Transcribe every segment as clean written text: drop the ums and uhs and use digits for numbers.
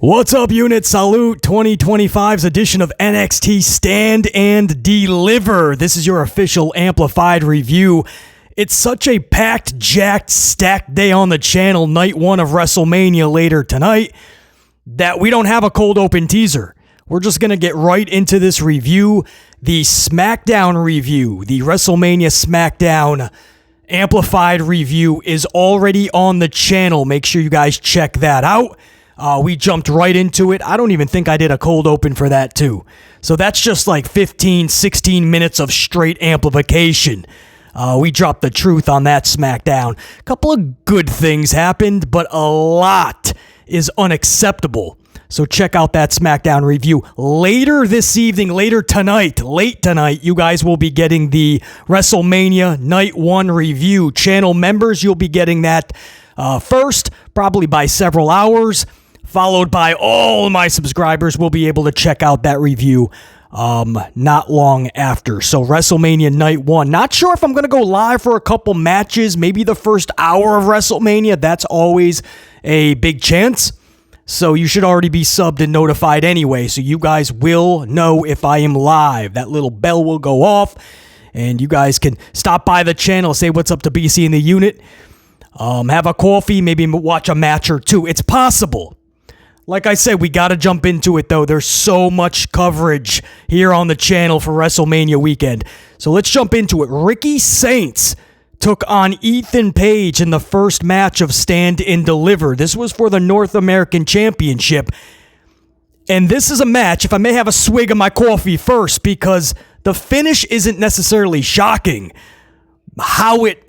What's up, unit? Salute 2025's edition of NXT Stand and Deliver. This is your official amplified review. It's such a packed, jacked, stacked day on the channel, night one of WrestleMania later tonight, that we don't have a cold open teaser. We're just going to get right into this review, the SmackDown review, the WrestleMania SmackDown amplified review is already on the channel. Make sure you guys check that out. We jumped right into it. I don't even think I did a cold open for that too. So that's just like 15, 16 minutes of straight amplification. We dropped the truth on that SmackDown. A couple of good things happened, but a lot is unacceptable. So check out that SmackDown review. Later this evening, late tonight, you guys will be getting the WrestleMania Night 1 review. Channel members, you'll be getting that first, probably by several hours, followed by all my subscribers will be able to check out that review not long after. So WrestleMania Night 1. Not sure if I'm going to go live for a couple matches, maybe the first hour of WrestleMania. That's always a big chance. So you should already be subbed and notified anyway, so you guys will know if I am live. That little bell will go off, and you guys can stop by the channel, say what's up to BC in the unit, have a coffee, maybe watch a match or two. It's possible. Like I said, we got to jump into it, though. There's so much coverage here on the channel for WrestleMania weekend. So let's jump into it. Ricky Saints took on Ethan Paige in the first match of Stand and Deliver. This was for the North American Championship. And this is a match, if I may have a swig of my coffee first, because the finish isn't necessarily shocking. How it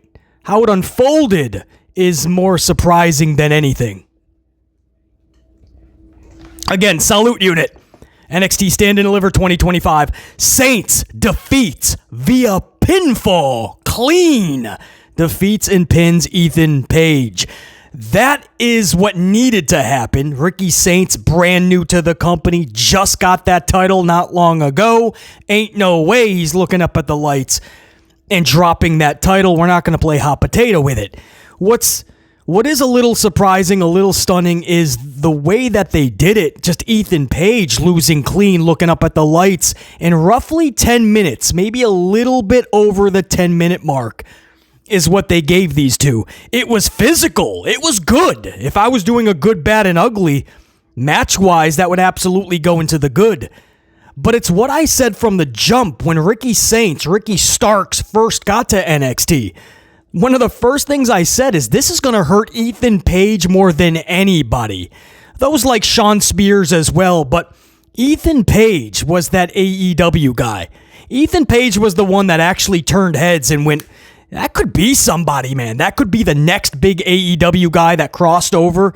unfolded is more surprising than anything. Again, salute unit. NXT Stand and Deliver 2025. Saints defeats via pinfall. Clean defeats and pins Ethan Paige. That is what needed to happen. Ricky Saints, brand new to the company, just got that title not long ago. Ain't no way he's looking up at the lights and dropping that title. We're not going to play hot potato with it. What is a little surprising, a little stunning, is the way that they did it. Just Ethan Paige losing clean, looking up at the lights in roughly 10 minutes, maybe a little bit over the 10-minute mark, is what they gave these two. It was physical. It was good. If I was doing a good, bad, and ugly, match-wise, that would absolutely go into the good. But it's what I said from the jump when Ricky Starks first got to NXT. One of the first things I said is this is going to hurt Ethan Paige more than anybody. Those like Sean Spears as well, but Ethan Paige was that AEW guy. Ethan Paige was the one that actually turned heads and went, that could be somebody, man. That could be the next big AEW guy that crossed over.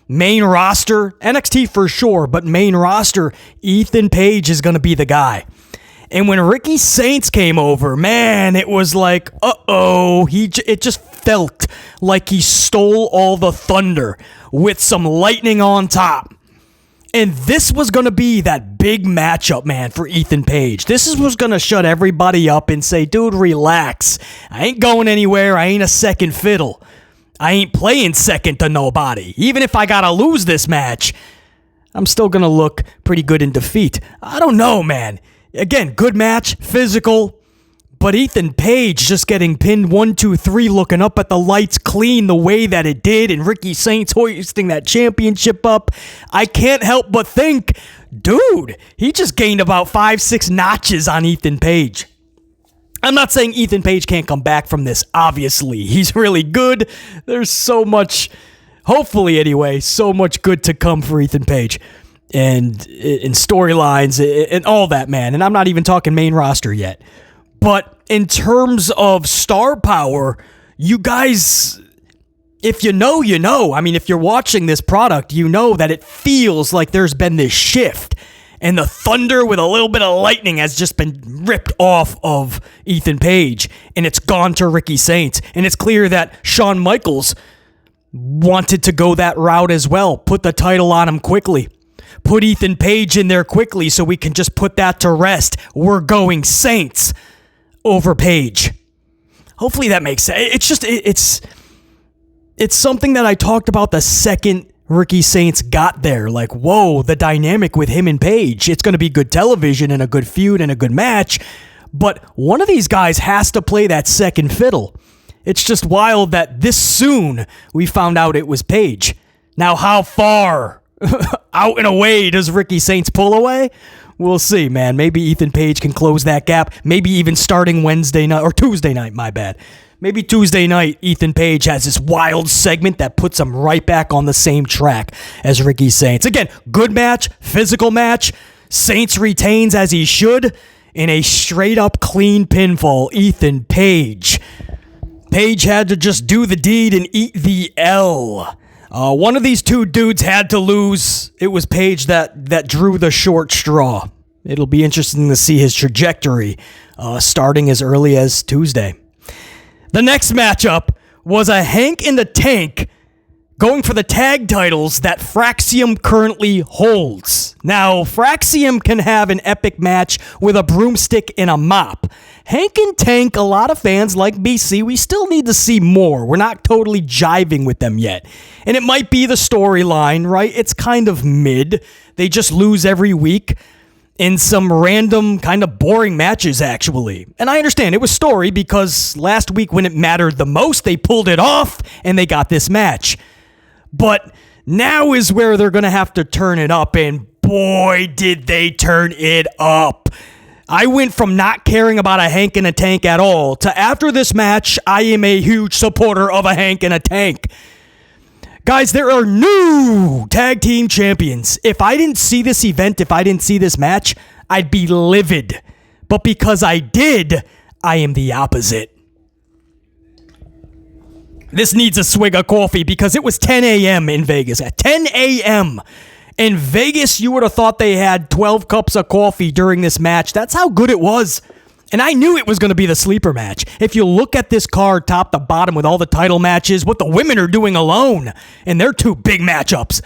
Main roster, NXT for sure, but main roster, Ethan Paige is going to be the guy. And when Ricky Saints came over, man, it was like, uh-oh. It just felt like he stole all the thunder with some lightning on top. And this was going to be that big matchup, man, for Ethan Paige. This was going to shut everybody up and say, dude, relax. I ain't going anywhere. I ain't a second fiddle. I ain't playing second to nobody. Even if I got to lose this match, I'm still going to look pretty good in defeat. I don't know, man. Again, good match, physical, but Ethan Paige just getting pinned 1, 2, 3, looking up at the lights clean the way that it did, and Ricky Saints hoisting that championship up. I can't help but think, dude, he just gained about 5, 6 notches on Ethan Paige. I'm not saying Ethan Paige can't come back from this, obviously. He's really good. There's so much, hopefully anyway, so much good to come for Ethan Paige. And in storylines and all that, man. And I'm not even talking main roster yet. But in terms of star power, you guys, if you know, you know. I mean, if you're watching this product, you know that it feels like there's been this shift. And the thunder with a little bit of lightning has just been ripped off of Ethan Paige. And it's gone to Ricky Saints. And it's clear that Shawn Michaels wanted to go that route as well. Put the title on him quickly. Put Ethan Paige in there quickly so we can just put that to rest. We're going Saints over Paige. Hopefully that makes sense. It's something that I talked about the second Ricky Saints got there. Like, whoa, the dynamic with him and Paige. It's going to be good television and a good feud and a good match. But one of these guys has to play that second fiddle. It's just wild that this soon we found out it was Paige. Now, how far out and away does Ricky Saints pull away? We'll see, man. Maybe Ethan Page can close that gap. Maybe even starting Wednesday night or Tuesday night, my bad. Maybe Tuesday night, Ethan Page has this wild segment that puts him right back on the same track as Ricky Saints. Again, good match, physical match. Saints retains as he should in a straight-up clean pinfall. Ethan Page. Page had to just do the deed and eat the L. One of these two dudes had to lose. It was Page that drew the short straw. It'll be interesting to see his trajectory starting as early as Tuesday. The next matchup was a Hank in the Tank going for the tag titles that Fraxiom currently holds. Now, Fraxiom can have an epic match with a broomstick and a mop. Hank and Tank, a lot of fans like BC, we still need to see more. We're not totally jiving with them yet. And it might be the storyline, right? It's kind of mid. They just lose every week in some random kind of boring matches, actually. And I understand it was story because last week when it mattered the most, they pulled it off and they got this match. But now is where they're going to have to turn it up, and boy, did they turn it up. I went from not caring about a Hank in a Tank at all to after this match, I am a huge supporter of a Hank in a Tank. Guys, there are new tag team champions. If I didn't see this event, if I didn't see this match, I'd be livid. But because I did, I am the opposite. This needs a swig of coffee because it was 10 a.m. in Vegas. At 10 a.m. in Vegas, you would have thought they had 12 cups of coffee during this match. That's how good it was. And I knew it was going to be the sleeper match. If you look at this card top to bottom with all the title matches, what the women are doing alone, and their two big matchups.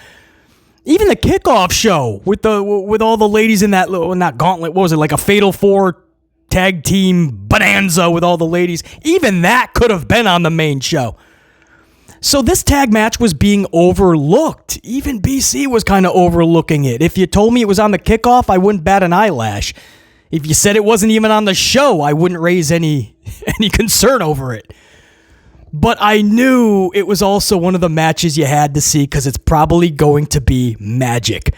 Even the kickoff show with all the ladies in that, not gauntlet, what was it, like a Fatal 4 tag team bonanza with all the ladies. Even that could have been on the main show. So this tag match was being overlooked. Even BC was kind of overlooking it. If you told me it was on the kickoff, I wouldn't bat an eyelash. If you said it wasn't even on the show, I wouldn't raise any concern over it. But I knew it was also one of the matches you had to see because it's probably going to be magic.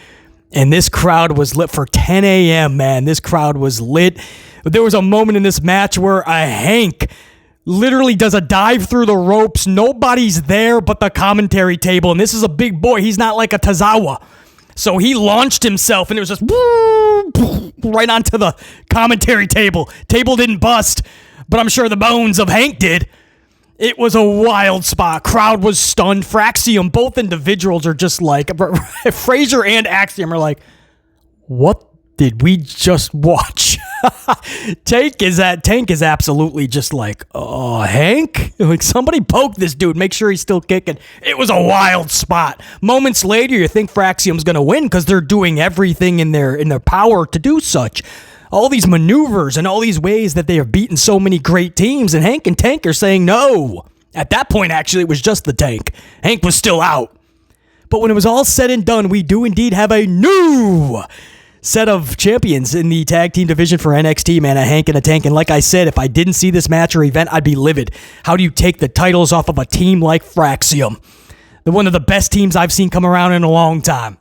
And this crowd was lit for 10 a.m., man. This crowd was lit. There was a moment in this match where a Hank literally does a dive through the ropes. Nobody's there but the commentary table. And this is a big boy. He's not like a Tozawa. So he launched himself and it was just right onto the commentary table. Table didn't bust, but I'm sure the bones of Hank did. It was a wild spot. Crowd was stunned. Fraxiom, both individuals are just like, Fraser and Axiom are like, what did we just watch? Tank is absolutely just like, oh, Hank? Like, somebody poke this dude. Make sure he's still kicking. It was a wild spot. Moments later, you think Fraxiom's going to win because they're doing everything in their power to do such. All these maneuvers and all these ways that they have beaten so many great teams, and Hank and Tank are saying no. At that point, actually, it was just the Tank. Hank was still out. But when it was all said and done, we do indeed have a new set of champions in the tag team division for NXT, man, a Hank and a Tank. And like I said, if I didn't see this match or event, I'd be livid. How do you take the titles off of a team like Fraxiom? They're one of the best teams I've seen come around in a long time.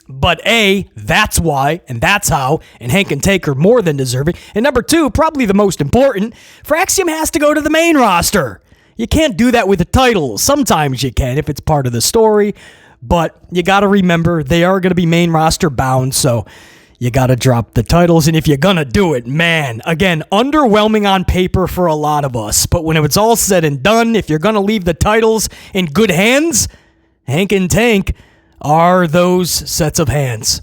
But A, that's why, and that's how, and Hank and Tank are more than deserving. And number two, probably the most important, Fraxiom has to go to the main roster. You can't do that with the titles. Sometimes you can if it's part of the story, but you got to remember they are going to be main roster bound, so you got to drop the titles. And if you're going to do it, man, again, underwhelming on paper for a lot of us. But when it's all said and done, if you're going to leave the titles in good hands, Hank and Tank are those sets of hands.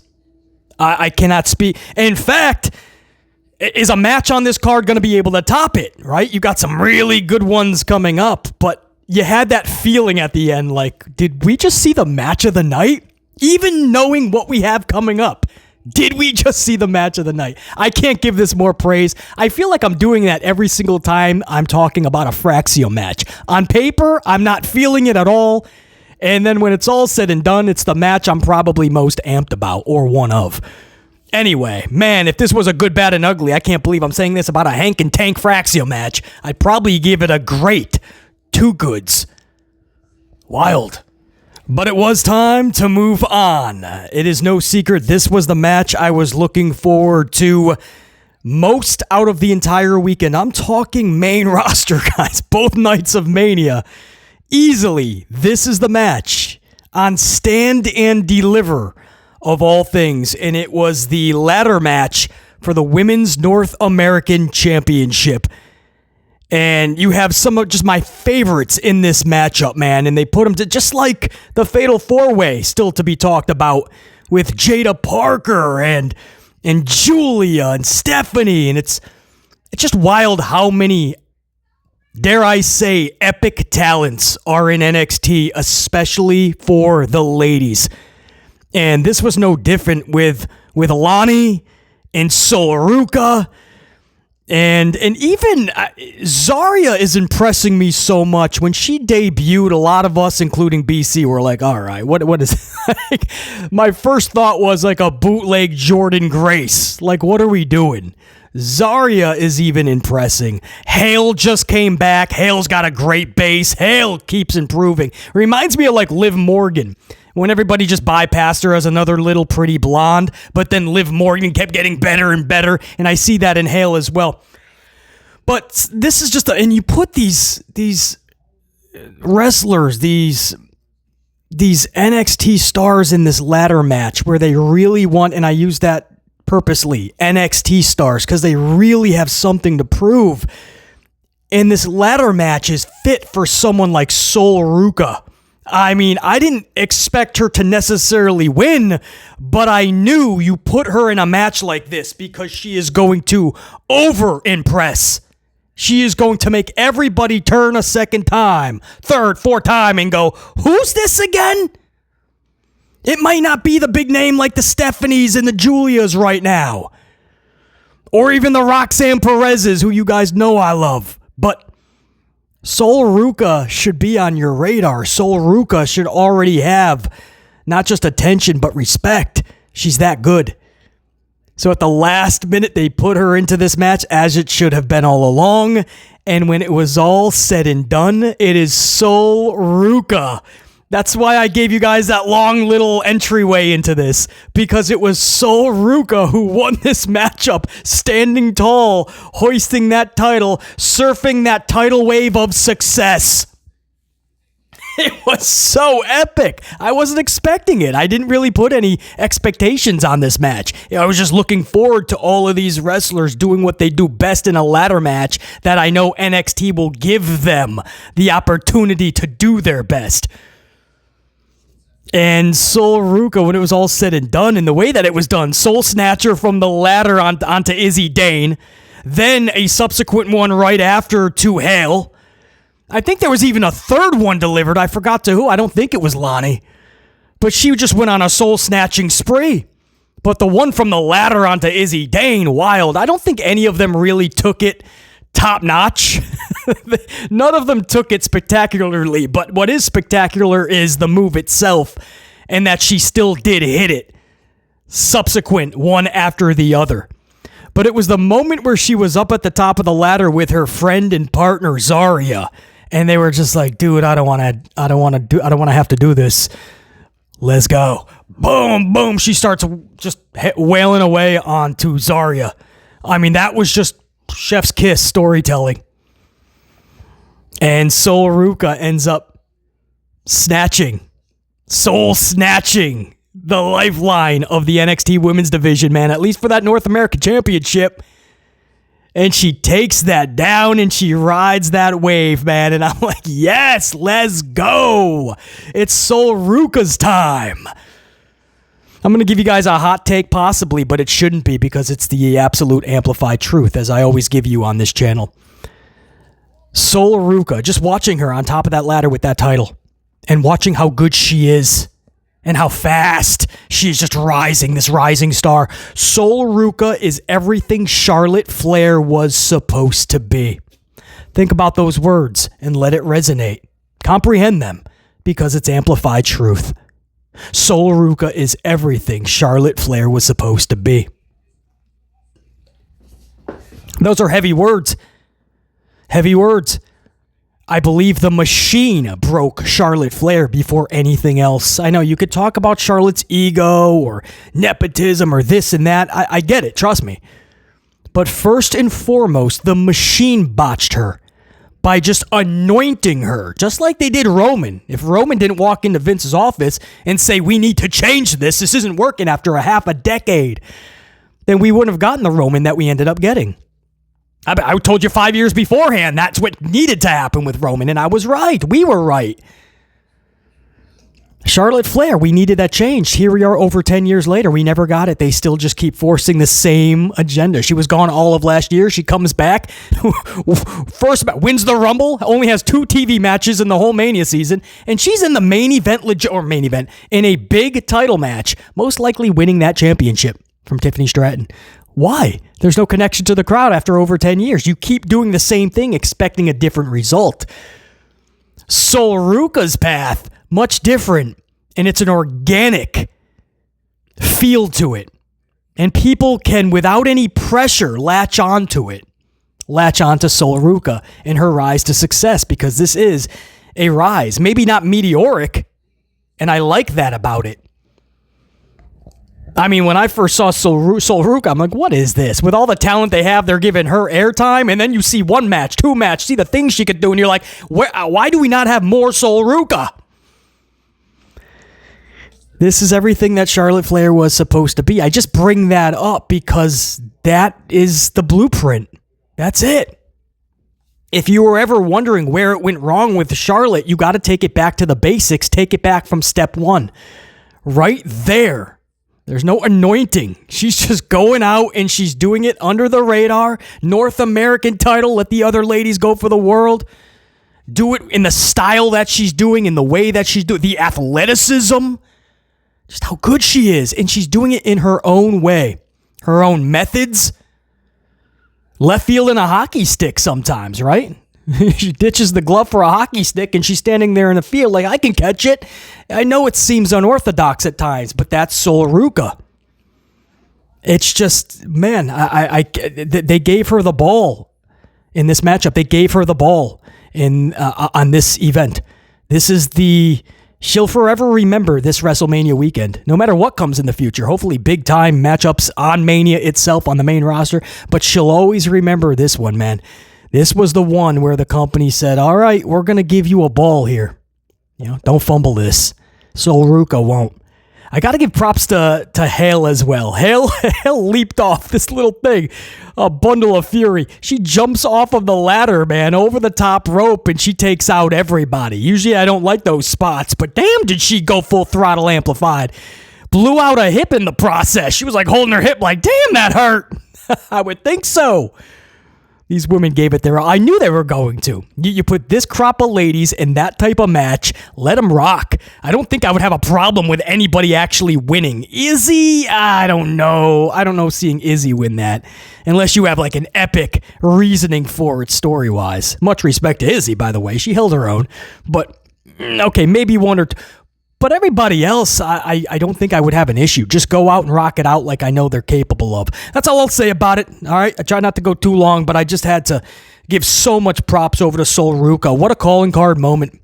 I cannot speak. In fact, is a match on this card going to be able to top it, right? You got some really good ones coming up, but you had that feeling at the end, like, did we just see the match of the night? Even knowing what we have coming up, did we just see the match of the night? I can't give this more praise. I feel like I'm doing that every single time I'm talking about a Fraxiom match. On paper, I'm not feeling it at all. And then when it's all said and done, it's the match I'm probably most amped about, or one of. Anyway, man, if this was a good, bad, and ugly, I can't believe I'm saying this about a Hank and Tank Fraxiom match, I'd probably give it a great 2 goods. Wild. But it was time to move on. It is no secret this was the match I was looking forward to most out of the entire weekend. I'm talking main roster, guys. Both nights of Mania. Easily, this is the match on Stand and Deliver of all things. And it was the ladder match for the Women's North American Championship. And you have some of just my favorites in this matchup, man. And they put them to just like the Fatal 4-Way still to be talked about with Jada Parker and Giulia and Stephanie. And it's just wild how many, dare I say, epic talents are in NXT, especially for the ladies. And this was no different with Kelani and Ruca. And even Zarya is impressing me so much. When she debuted, a lot of us, including BC, were like, all right, what is like? My first thought was like a bootleg Jordynne Grace. Like, what are we doing? Zarya is even impressing. Hale just came back. Hale's got a great base. Hale keeps improving. Reminds me of like Liv Morgan, when everybody just bypassed her as another little pretty blonde, but then Liv Morgan kept getting better and better, and I see that in Hale as well. But this is just, and you put these wrestlers, these NXT stars in this ladder match where they really want, and I use that purposely, NXT stars, because they really have something to prove. And this ladder match is fit for someone like Ruca. I mean, I didn't expect her to necessarily win, but I knew you put her in a match like this because she is going to over-impress. She is going to make everybody turn a second time, third, fourth time, and go, who's this again? It might not be the big name like the Stephanies and the Giulias right now. Or even the Roxanne Perez's, who you guys know I love. But Ruca should be on your radar. Ruca should already have not just attention, but respect. She's that good. So at the last minute, they put her into this match, as it should have been all along. And when it was all said and done, it is Ruca. That's why I gave you guys that long little entryway into this, because it was Ruca who won this matchup, standing tall, hoisting that title, surfing that tidal wave of success. It was so epic. I wasn't expecting it. I didn't really put any expectations on this match. I was just looking forward to all of these wrestlers doing what they do best in a ladder match that I know NXT will give them the opportunity to do their best. And Ruca, when it was all said and done, in the way that it was done, Soul Snatcher from the ladder onto Izzy Dane, then a subsequent one right after to Hale. I think there was even a third one delivered. I forgot to who. I don't think it was Lonnie. But she just went on a soul-snatching spree. But the one from the ladder onto Izzy Dane, wild. I don't think any of them really took it top-notch. None of them took it spectacularly, but what is spectacular is the move itself, and that she still did hit it, subsequent, one after the other. But it was the moment where she was up at the top of the ladder with her friend and partner Zarya, and they were just like, dude, I don't want to have to do this. Let's go. Boom, boom. She starts just wailing away onto Zarya. I mean, that was just chef's kiss storytelling. And Ruca ends up soul snatching the lifeline of the NXT women's division, man, at least for that North American Championship. And she takes that down and she rides that wave, man. And I'm like, yes, let's go. It's Ruca's time. I'm going to give you guys a hot take possibly, but it shouldn't be because it's the absolute amplified truth, as I always give you on this channel. Ruca, just watching her on top of that ladder with that title and watching how good she is and how fast she's just rising, this rising star. Ruca is everything Charlotte Flair was supposed to be. Think about those words and let it resonate. Comprehend them, Because it's amplified truth. Sol Ruca is everything Charlotte Flair was supposed to be. Those are heavy words. Heavy words. I believe the machine broke Charlotte Flair before anything else. I know you could talk about Charlotte's ego or nepotism or this and that. I get it, trust me. But first and foremost, the machine botched her by just anointing her, just like they did Roman. If Roman didn't walk into Vince's office and say, we need to change this isn't working after a half a decade, then we wouldn't have gotten the Roman that we ended up getting. I told you 5 years beforehand that's what needed to happen with Roman, and I was right. We were right. Charlotte Flair, we needed that changed. Here we are over 10 years later. We never got it. They still just keep forcing the same agenda. She was gone all of last year. She comes back. First, wins the Rumble. Only has 2 TV matches in the whole Mania season. And she's in the main event, in a big title match. Most likely winning that championship from Tiffany Stratton. Why? There's no connection to the crowd after over 10 years. You keep doing the same thing, expecting a different result. Sol Ruca's path, much different, and it's an organic feel to it. And people can, without any pressure, latch onto it. Latch onto Sol Ruca and her rise to success, because this is a rise. Maybe not meteoric, and I like that about it. I mean, when I first saw Sol Ruca, I'm like, what is this? With all the talent they have, they're giving her airtime, and then you see 1 match, 2 match, see the things she could do, and you're like, why do we not have more Sol Ruca? This is everything that Charlotte Flair was supposed to be. I just bring that up because that is the blueprint. That's it. If you were ever wondering where it went wrong with Charlotte, you got to take it back to the basics. Take it back from step 1. Right there. There's no anointing. She's just going out and she's doing it under the radar. North American title. Let the other ladies go for the world. Do it in the style that she's doing, in the way that she's doing, the athleticism. Just how good she is. And she's doing it in her own way. Her own methods. Left field and a hockey stick sometimes, right? She ditches the glove for a hockey stick and she's standing there in the field like, I can catch it. I know it seems unorthodox at times, but that's Sol Ruca. It's just, man, they gave her the ball in this matchup. They gave her the ball on this event. She'll forever remember this WrestleMania weekend, no matter what comes in the future. Hopefully big time matchups on Mania itself on the main roster, but she'll always remember this one, man. This was the one where the company said, all right, we're going to give you a ball here. Don't fumble this. Sol Ruca won't. I got to give props to Hale as well. Hale leaped off this little thing, a bundle of fury. She jumps off of the ladder, man, over the top rope, and she takes out everybody. Usually I don't like those spots, but damn, did she go full throttle amplified. Blew out a hip in the process. She was like holding her hip like, damn, that hurt. I would think so. These women gave it their all. I knew they were going to. You put this crop of ladies in that type of match, let them rock. I don't think I would have a problem with anybody actually winning. Izzy? I don't know. I don't know seeing Izzy win that. Unless you have like an epic reasoning for it story-wise. Much respect to Izzy, by the way. She held her own. But, okay, maybe one or two. But everybody else, I don't think I would have an issue. Just go out and rock it out like I know they're capable of. That's all I'll say about it. All right, I try not to go too long, but I just had to give so much props over to Sol Ruca. What a calling card moment.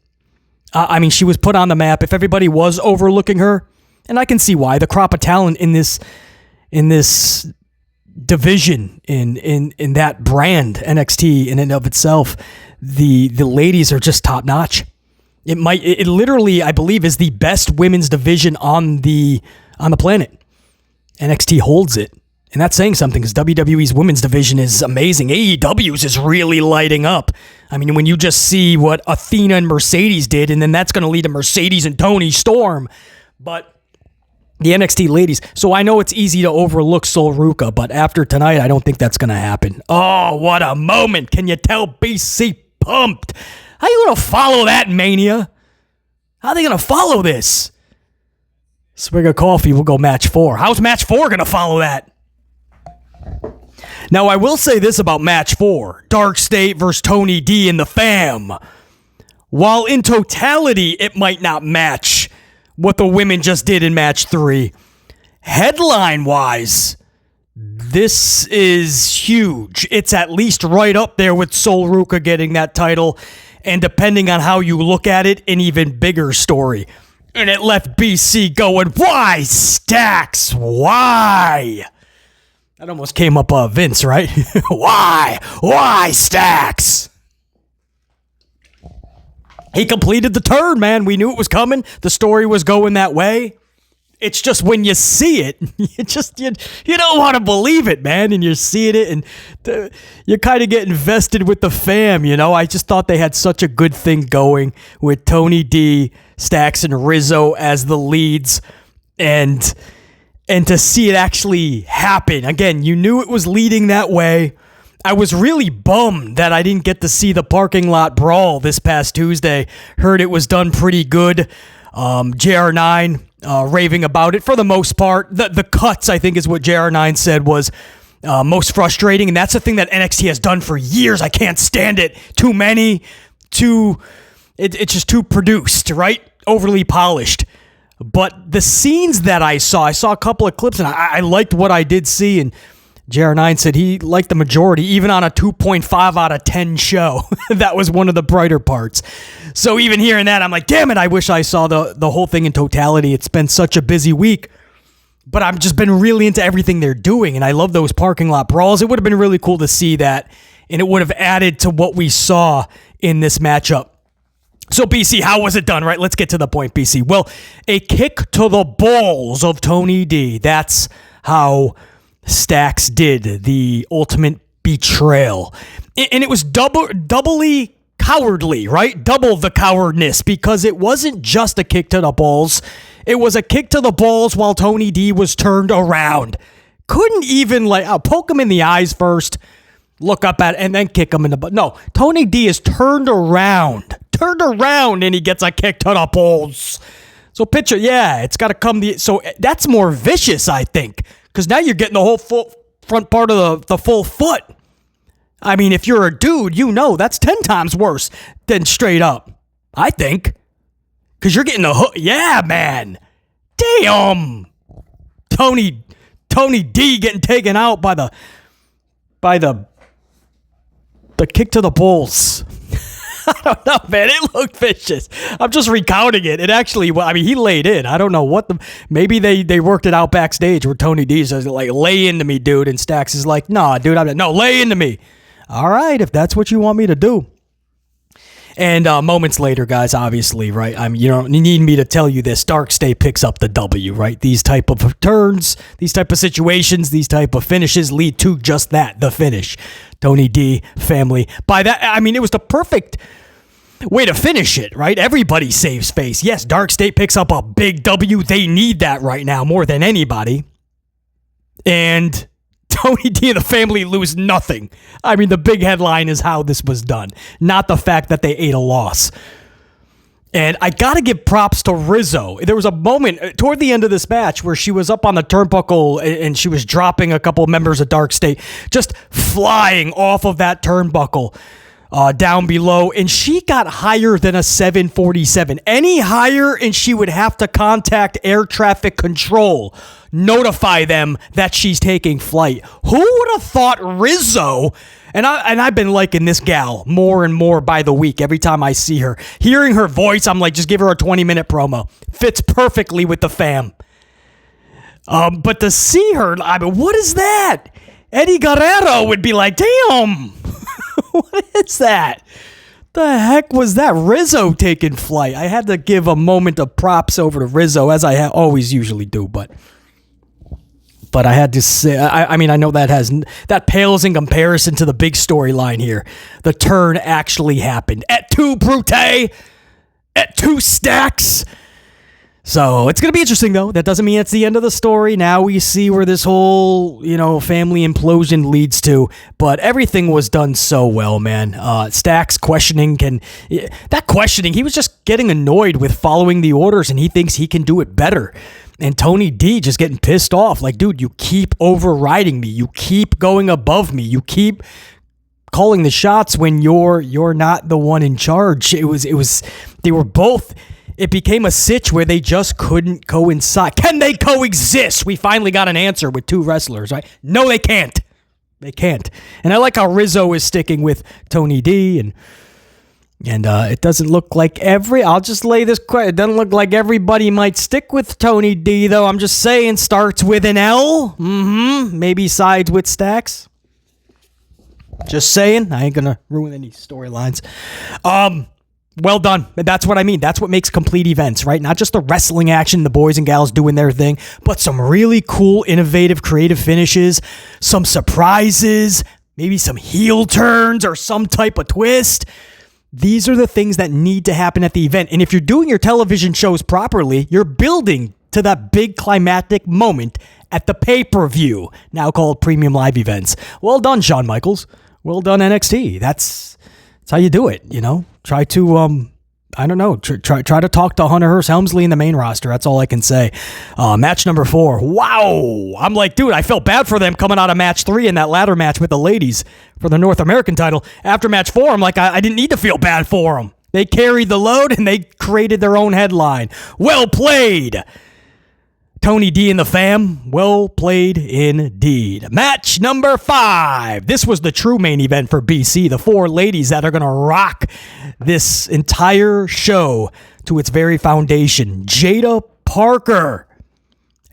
I mean, she was put on the map. If everybody was overlooking her, and I can see why, the crop of talent in this division, in that brand, NXT in and of itself, the ladies are just top notch. It literally, I believe, is the best women's division on the planet. NXT holds it. And that's saying something because WWE's women's division is amazing. AEW's is really lighting up. I mean, when you just see what Athena and Mercedes did, and then that's going to lead to Mercedes and Toni Storm. But the NXT ladies. So I know it's easy to overlook Sol Ruca, but after tonight, I don't think that's going to happen. Oh, what a moment. Can you tell BC pumped? How you going to follow that, Mania? How are they going to follow this? Swig of coffee, we'll go match 4. How's match 4 going to follow that? Now, I will say this about match 4. Dark State versus Tony D and the fam. while in totality, it might not match what the women just did in match 3. Headline-wise, this is huge. It's at least right up there with Sol Ruca getting that title, and depending on how you look at it, an even bigger story. And it left BC going, why, Stacks? Why? That almost came up Vince, right? Why? Why, Stacks? He completed the turn, man. We knew it was coming. The story was going that way. It's just when you see it, you don't want to believe it, man. And you're seeing it, and you kind of get invested with the fam, you know. I just thought they had such a good thing going with Tony D, Stacks, and Rizzo as the leads, and to see it actually happen. Again, you knew it was leading that way. I was really bummed that I didn't get to see the parking lot brawl this past Tuesday. Heard it was done pretty good. JR9 raving about it for the most part. The cuts, I think, is what JR9 said was most frustrating, and that's the thing that NXT has done for years. I can't stand it. Too many, it's just too produced, right? Overly polished. But the scenes that I saw a couple of clips, and I liked what I did see, and JR9 said he liked the majority, even on a 2.5 out of 10 show. That was one of the brighter parts. So even hearing that, I'm like, damn it, I wish I saw the whole thing in totality. It's been such a busy week. But I've just been really into everything they're doing, and I love those parking lot brawls. It would have been really cool to see that, and it would have added to what we saw in this matchup. So, BC, how was it done, right? Let's get to the point, BC. Well, a kick to the balls of Tony D. That's how Stacks did the ultimate betrayal. And it was doubly cowardly, right? Double the cowardness, because it wasn't just a kick to the balls. It was a kick to the balls while Tony D was turned around. Couldn't even poke him in the eyes first, look up at it, and then kick him in the butt. No, Tony D is turned around, and he gets a kick to the balls. So picture, it's got to come. So that's more vicious, I think. Because now you're getting the whole front part of the full foot. I mean, if you're a dude, you know that's 10 times worse than straight up, I think. Because you're getting the hook. Yeah, man. Damn. Tony D getting taken out by the kick to the balls. I don't know, man. It looked vicious. I'm just recounting it. It actually, he laid in. I don't know maybe they worked it out backstage where Tony D says, lay into me, dude. And Stacks is like, nah, dude, lay into me. All right, if that's what you want me to do. And moments later, guys, obviously, right? You don't need me to tell you this. Dark State picks up the W, right? These type of turns, these type of situations, these type of finishes lead to just that, the finish. Tony D, family. By that, it was the perfect way to finish it, right? Everybody saves face. Yes, Dark State picks up a big W. They need that right now more than anybody. And Tony D and the family lose nothing. The big headline is how this was done, not the fact that they ate a loss. And I got to give props to Rizzo. There was a moment toward the end of this match where she was up on the turnbuckle and she was dropping a couple of members of Dark State, just flying off of that turnbuckle down below. And she got higher than a 747. Any higher and she would have to contact air traffic control, notify them that she's taking flight. Who would have thought Rizzo? And I've been liking this gal more and more by the week. Every time I see her, hearing her voice, I'm like, just give her a 20-minute promo. Fits perfectly with the fam. But to see her, what is that? Eddie Guerrero would be like, damn, what is that? The heck was that? Rizzo taking flight. I had to give a moment of props over to Rizzo, as I always usually do, but I had to say, I know that pales in comparison to the big storyline here. The turn actually happened at 2 Brute, at 2 Stacks. So it's going to be interesting, though. That doesn't mean it's the end of the story. Now we see where this whole, family implosion leads to. But everything was done so well, man. Stacks questioning he was just getting annoyed with following the orders, and he thinks he can do it better. And Tony D just getting pissed off. Like, dude, you keep overriding me. You keep going above me. You keep calling the shots when you're not the one in charge. They were both. It became a sitch where they just couldn't coincide. Can they coexist? We finally got an answer with two wrestlers, right? No, they can't. They can't. And I like how Rizzo is sticking with Tony D, and it doesn't look like I'll just lay this quiet. It doesn't look like everybody might stick with Tony D, though. I'm just saying, starts with an L. Maybe sides with Stacks. Just saying. I ain't gonna ruin any storylines. Well done. That's what I mean. That's what makes complete events, right? Not just the wrestling action, the boys and gals doing their thing, but some really cool, innovative, creative finishes, some surprises, maybe some heel turns or some type of twist. These are the things that need to happen at the event. And if you're doing your television shows properly, you're building to that big climactic moment at the pay-per-view, now called Premium Live Events. Well done, Shawn Michaels. Well done, NXT. That's how you do it, you know? Try to, try to talk to Hunter Hearst Helmsley in the main roster. That's all I can say. Match number 4. Wow. I'm like, dude, I felt bad for them coming out of match 3 in that ladder match with the ladies for the North American title. After match 4, I'm like, I didn't need to feel bad for them. They carried the load and they created their own headline. Well played. Tony D and the fam, well played indeed. Match number 5. This was the true main event for BC. The 4 ladies that are going to rock this entire show to its very foundation. Jada Parker,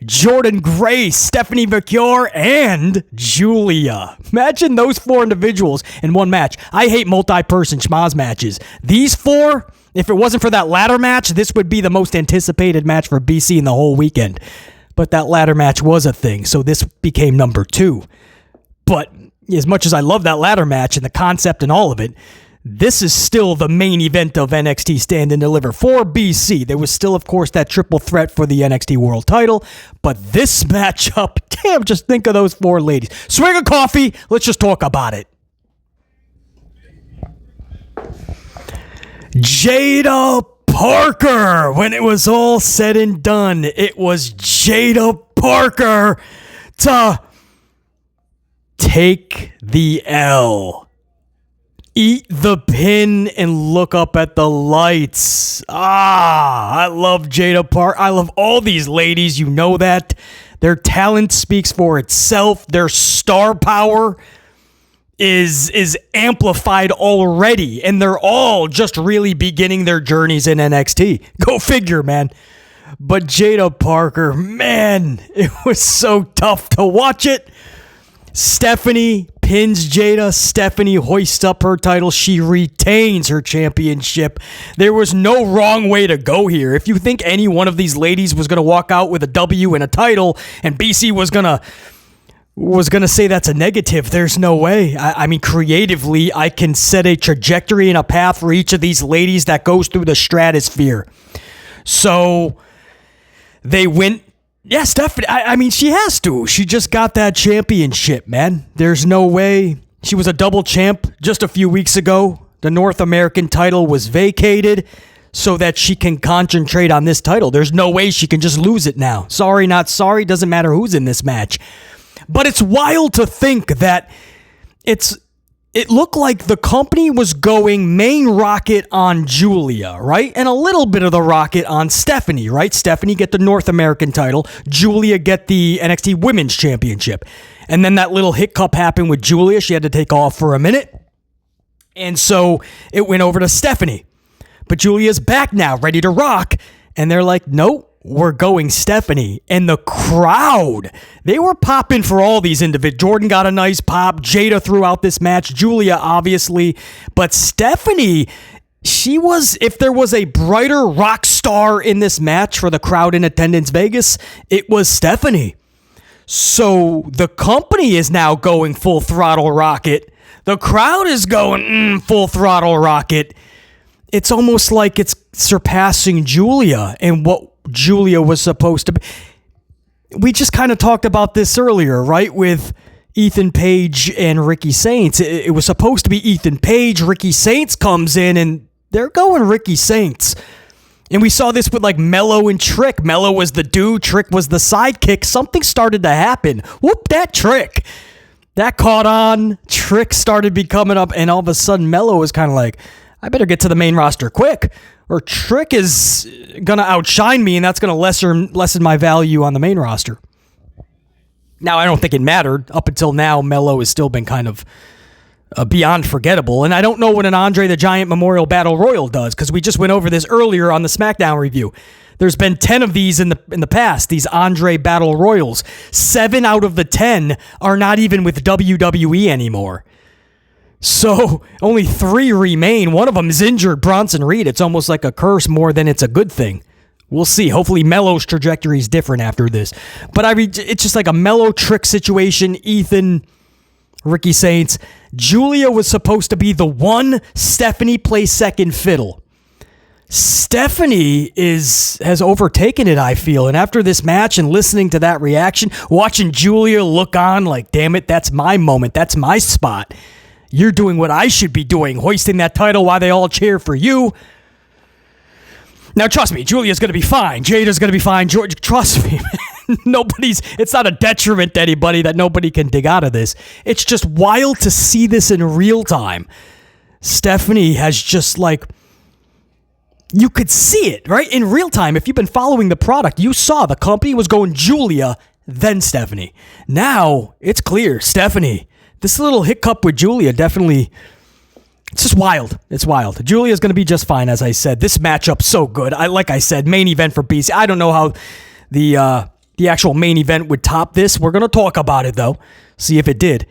Jordynne Grace, Stephanie Vaquer, and Giulia. Imagine those 4 individuals in one match. I hate multi-person schmaz matches. These 4... if it wasn't for that ladder match, this would be the most anticipated match for BC in the whole weekend. But that ladder match was a thing, so this became number 2. But as much as I love that ladder match and the concept and all of it, this is still the main event of NXT Stand and Deliver for BC. There was still, of course, that triple threat for the NXT World title. But this matchup, damn, just think of those 4 ladies. Swig of coffee, let's just talk about it. Jada Parker. When it was all said and done, it was Jada Parker to take the L. Eat the pin and look up at the lights. I love Jada Parker. I love all these ladies. You know that. Their talent speaks for itself. Their star power is amplified already, and they're all just really beginning their journeys in NXT. Go figure, man. But Jada Parker, man, it was so tough to watch it. Stephanie pins Jada. Stephanie hoists up her title. She retains her championship. There was no wrong way to go here. If you think any one of these ladies was going to walk out with a W and a title, and BC was going to say that's a negative, there's no way. I mean, creatively, I can set a trajectory and a path for each of these ladies that goes through the stratosphere. So they went. Yeah, Stephanie, I mean, she has to. She just got that championship, man. There's no way. She was a double champ just a few weeks ago. The North American title was vacated so that she can concentrate on this title. There's no way she can just lose it now. Sorry, not sorry. Doesn't matter who's in this match. But it's wild to think that it looked like the company was going main rocket on Giulia, right? And a little bit of the rocket on Stephanie, right? Stephanie get the North American title. Giulia get the NXT Women's Championship. And then that little hiccup happened with Giulia. She had to take off for a minute. And so it went over to Stephanie. But Giulia's back now, ready to rock. And they're like, nope. We're going Stephanie. And the crowd, they were popping for all these individuals. Jordynne got a nice pop. Jada throughout this match. Giulia, obviously. But Stephanie, she was, if there was a brighter rock star in this match for the crowd in attendance Vegas, it was Stephanie. So the company is now going full throttle rocket. The crowd is going full throttle rocket. It's almost like it's surpassing Giulia and what Giulia was supposed to be. We just kind of talked about this earlier, right? With Ethan Page and Ricky Saints. It was supposed to be Ethan Page. Ricky Saints comes in and they're going Ricky Saints. And we saw this with like Mello and Trick. Mello was the dude. Trick was the sidekick. Something started to happen. Whoop that Trick. That caught on. Trick started becoming up, and all of a sudden, Mello was kind of like, I better get to the main roster quick, or Trick is going to outshine me, and that's going to lessen my value on the main roster. Now, I don't think it mattered. Up until now, Mello has still been kind of beyond forgettable, and I don't know what an Andre the Giant Memorial Battle Royal does, because we just went over this earlier on the SmackDown review. There's been 10 of these in the past, these Andre Battle Royals. 7 out of the 10 are not even with WWE anymore. So only 3 remain. One of them is injured, Bronson Reed. It's almost like a curse more than it's a good thing. We'll see. Hopefully Mello's trajectory is different after this. But it's just like a Mello Trick situation. Ethan, Ricky Saints. Giulia was supposed to be the one. Stephanie plays second fiddle. Stephanie has overtaken it, I feel. And after this match and listening to that reaction, watching Giulia look on like, damn it, that's my moment. That's my spot. You're doing what I should be doing, hoisting that title while they all cheer for you. Now, trust me, Giulia's going to be fine. Jada's going to be fine. George, trust me, man. It's not a detriment to anybody that nobody can dig out of this. It's just wild to see this in real time. Stephanie has just like, you could see it, right? In real time, if you've been following the product, you saw the company was going Giulia, then Stephanie. Now, it's clear, Stephanie. This little hiccup with Giulia definitely, it's just wild. It's wild. Giulia's going to be just fine, as I said. This matchup's so good. Like I said, main event for BC. I don't know how the actual main event would top this. We're going to talk about it, though. See if it did.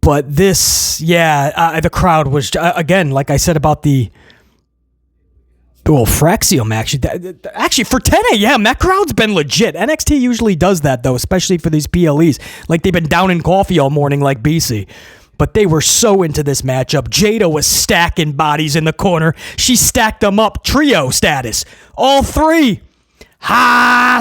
But this, the crowd was, again, like I said about Fraxiom, actually, for 10 a.m., that crowd's been legit. NXT usually does that, though, especially for these PLEs. Like, they've been down in coffee all morning like BC. But they were so into this matchup. Jada was stacking bodies in the corner. She stacked them up, trio status. All 3.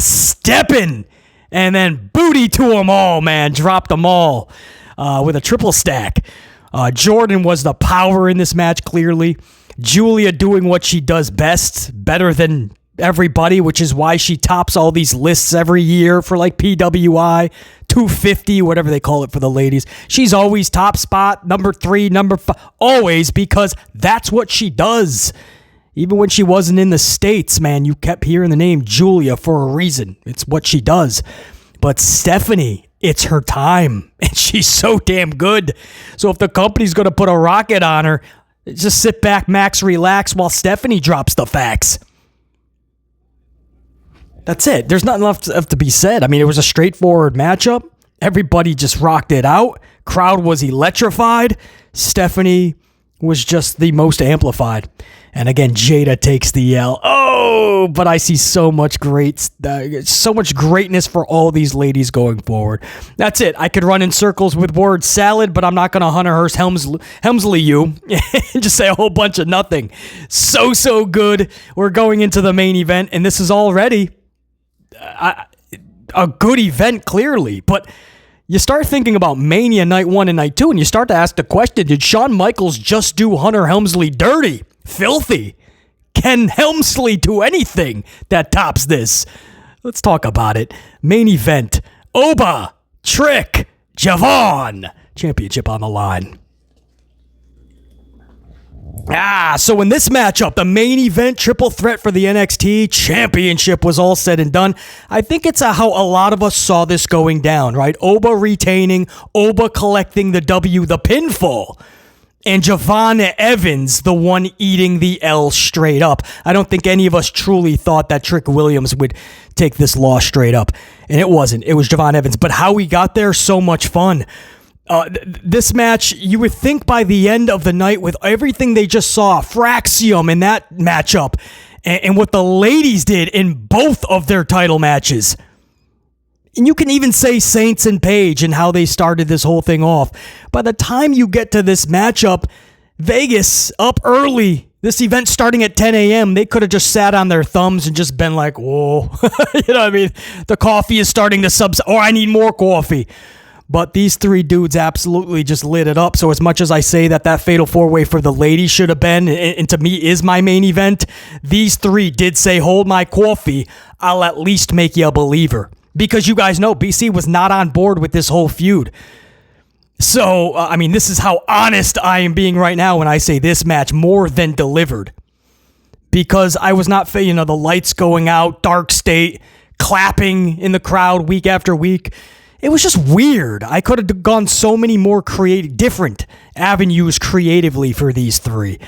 Stepping. And then booty to them all, man. Dropped them all with a triple stack. Jordynne was the power in this match, clearly. Giulia doing what she does best, better than everybody, which is why she tops all these lists every year for like PWI, 250, whatever they call it for the ladies. She's always top spot, number 3, number 5, always, because that's what she does. Even when she wasn't in the States, man, you kept hearing the name Giulia for a reason. It's what she does. But Stephanie, it's her time, and she's so damn good. So if the company's going to put a rocket on her, just sit back, max, relax, while Stephanie drops the facts. That's it. There's nothing left to be said. I mean, it was a straightforward matchup. Everybody just rocked it out. Crowd was electrified. Stephanie was just the most amplified. And again, Jada takes the L. Oh, but I see so much greatness for all these ladies going forward. That's it. I could run in circles with word salad, but I'm not going to Hunter Hearst Helmsley you and just say a whole bunch of nothing. So good. We're going into the main event, and this is already a good event, clearly. But you start thinking about Mania Night 1 and Night 2, and you start to ask the question, did Shawn Michaels just do Hunter Helmsley dirty? Filthy. Can Helmsley do anything that tops this? Let's talk about it. Main event. Oba, Trick, Javon. Championship on the line. So in this matchup, the main event triple threat for the NXT Championship was all said and done. I think it's how a lot of us saw this going down, right? Oba retaining, Oba collecting the W, the pinfall. And Javon Evans, the one eating the L straight up. I don't think any of us truly thought that Trick Williams would take this loss straight up. And it wasn't. It was Javon Evans. But how we got there, so much fun. This match, you would think by the end of the night with everything they just saw, Fraxiom in that matchup, and what the ladies did in both of their title matches. And you can even say Saints and Paige and how they started this whole thing off. By the time you get to this matchup, Vegas up early, this event starting at 10 a.m., they could have just sat on their thumbs and just been like, whoa, you know what I mean? The coffee is starting to I need more coffee. But these 3 dudes absolutely just lit it up. So as much as I say that Fatal 4-Way for the ladies should have been, and to me is my main event, these 3 did say, hold my coffee, I'll at least make you a believer. Because you guys know, BC was not on board with this whole feud. So, I mean, this is how honest I am being right now when I say this match more than delivered. Because I was not, the lights going out, dark state, clapping in the crowd week after week. It was just weird. I could have gone so many more different avenues creatively for these three.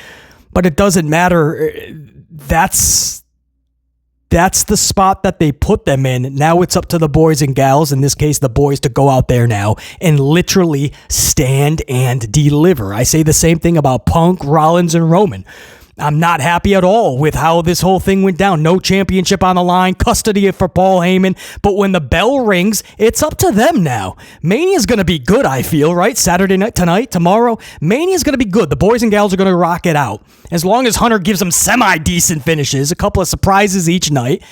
But it doesn't matter. That's the spot that they put them in. Now it's up to the boys and gals, in this case the boys, to go out there now and literally stand and deliver. I say the same thing about Punk, Rollins, and Roman. I'm not happy at all with how this whole thing went down. No championship on the line, custody for Paul Heyman. But when the bell rings, it's up to them now. Mania's going to be good, I feel, right? Saturday night, tonight, tomorrow. Mania's going to be good. The boys and gals are going to rock it out. As long as Hunter gives them semi-decent finishes, a couple of surprises each night,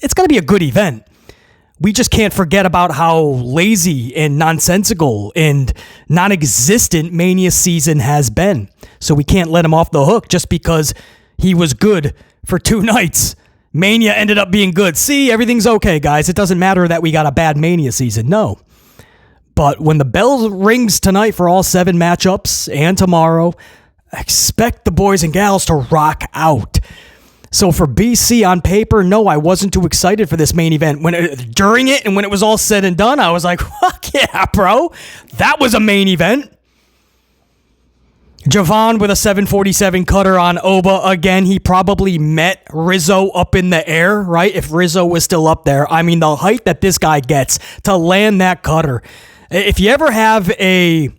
it's going to be a good event. We just can't forget about how lazy and nonsensical and non-existent Mania season has been. So we can't let him off the hook just because he was good for 2 nights. Mania ended up being good. See, everything's okay, guys. It doesn't matter that we got a bad Mania season. No. But when the bell rings tonight for all 7 matchups and tomorrow, expect the boys and gals to rock out. So for BC on paper, no, I wasn't too excited for this main event. During it and when it was all said and done, I was like, fuck yeah, bro. That was a main event. Javon with a 747 cutter on Oba. Again, he probably met Rizzo up in the air, right? If Rizzo was still up there. I mean, the height that this guy gets to land that cutter. If you ever have a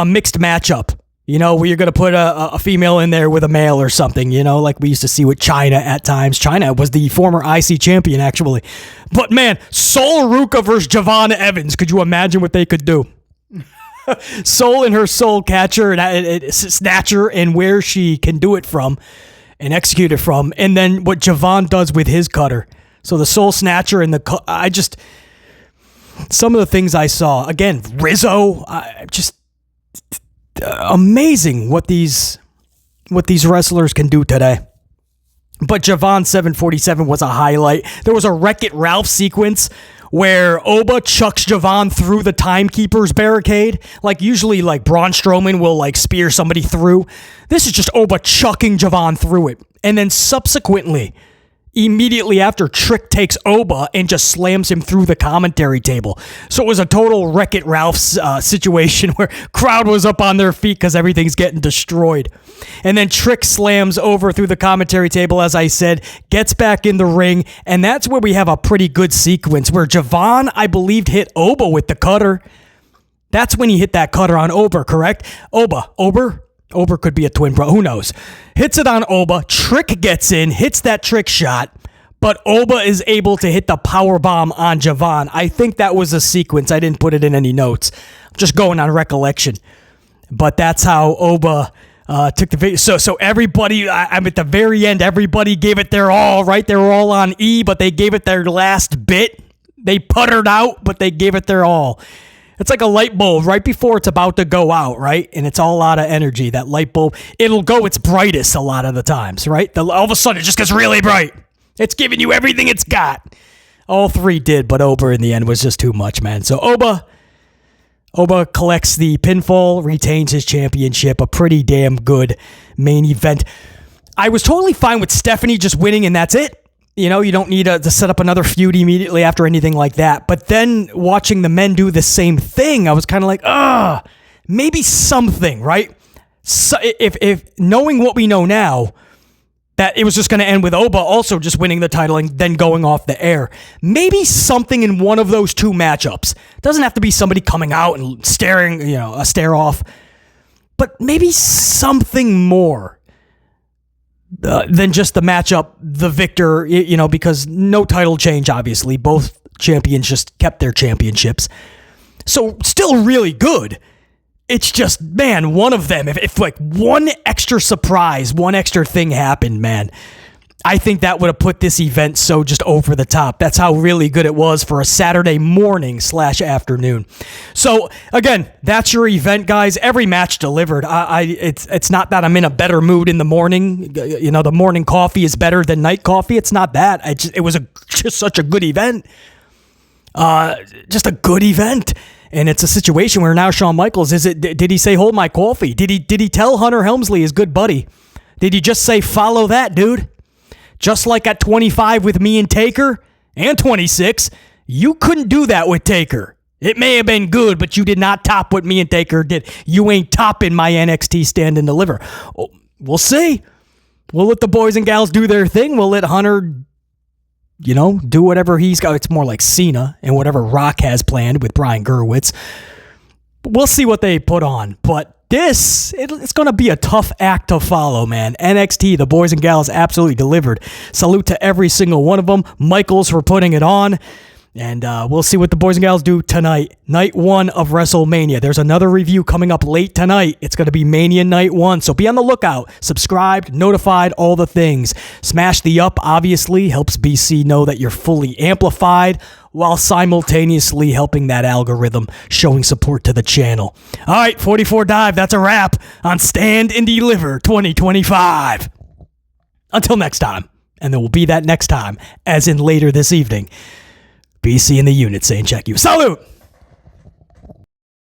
mixed matchup, where you're going to put a female in there with a male or something, like we used to see with China at times. China was the former IC champion, actually. But man, Soul Ruca versus Javon Evans. Could you imagine what they could do? Soul and her soul catcher and snatcher and where she can do it from and execute it from. And then what Javon does with his cutter. So the soul snatcher and some of the things I saw, again, Rizzo, amazing what these wrestlers can do today. But Javon 747 was a highlight. There was a Wreck-It Ralph sequence where Oba chucks Javon through the timekeeper's barricade. Like usually Braun Strowman will spear somebody through. This is just Oba chucking Javon through it. And then subsequently, immediately after, Trick takes Oba and just slams him through the commentary table. So it was a total Wreck-It Ralph situation where crowd was up on their feet because everything's getting destroyed. And then Trick slams over through the commentary table, as I said, gets back in the ring, and that's where we have a pretty good sequence where Javon, I believed, hit Oba with the cutter. That's when he hit that cutter on Oba, correct? Oba could be a twin bro. Who knows? Hits it on Oba. Trick gets in, hits that trick shot, but Oba is able to hit the power bomb on Javon. I think that was a sequence. I didn't put it in any notes. I'm just going on recollection. But that's how Oba took the video. So everybody, I'm at the very end, everybody gave it their all, right? They were all on E, but they gave it their last bit. They puttered out, but they gave it their all. It's like a light bulb right before it's about to go out, right? And it's all out of energy. That light bulb, it'll go its brightest a lot of the times, right? All of a sudden, it just gets really bright. It's giving you everything it's got. All 3 did, but Oba in the end was just too much, man. So Oba collects the pinfall, retains his championship. A pretty damn good main event. I was totally fine with Stephanie just winning, and that's it. You don't need to set up another feud immediately after anything like that. But then watching the men do the same thing, I was kind of like, maybe something, right? So if knowing what we know now, that it was just going to end with Oba also just winning the title and then going off the air. Maybe something in one of those 2 matchups. It doesn't have to be somebody coming out and staring, a stare off. But maybe something more than just the matchup, the victor, because no title change, obviously. Both champions just kept their championships. So still really good. It's just, man, one of them, if one extra surprise, one extra thing happened, man, I think that would have put this event so just over the top. That's how really good it was for a Saturday morning / afternoon. So again, that's your event, guys. Every match delivered. It's not that I'm in a better mood in the morning. The morning coffee is better than night coffee. It's not that. It was just such a good event. Just a good event. And it's a situation where now Shawn Michaels, did he say, hold my coffee? Did he tell Hunter Helmsley, his good buddy? Did he just say, follow that, dude? Just like at 25 with me and Taker, and 26, you couldn't do that with Taker. It may have been good, but you did not top what me and Taker did. You ain't topping my NXT Stand and Deliver. Oh, we'll see. We'll let the boys and gals do their thing. We'll let Hunter, do whatever he's got. It's more like Cena and whatever Rock has planned with Brian Gerwitz. We'll see what they put on. But it's going to be a tough act to follow, man. NXT, the boys and gals absolutely delivered. Salute to every single one of them. Michaels for putting it on. And we'll see what the boys and gals do tonight. Night 1 of WrestleMania. There's another review coming up late tonight. It's going to be Mania Night 1. So be on the lookout. Subscribed, notified, all the things. Smash the up, obviously. Helps BC know that you're fully amplified while simultaneously helping that algorithm, showing support to the channel. All right, 44 Dive. That's a wrap on Stand and Deliver 2025. Until next time. And there will be that next time, as in later this evening. BC in the unit saying check you. Salute!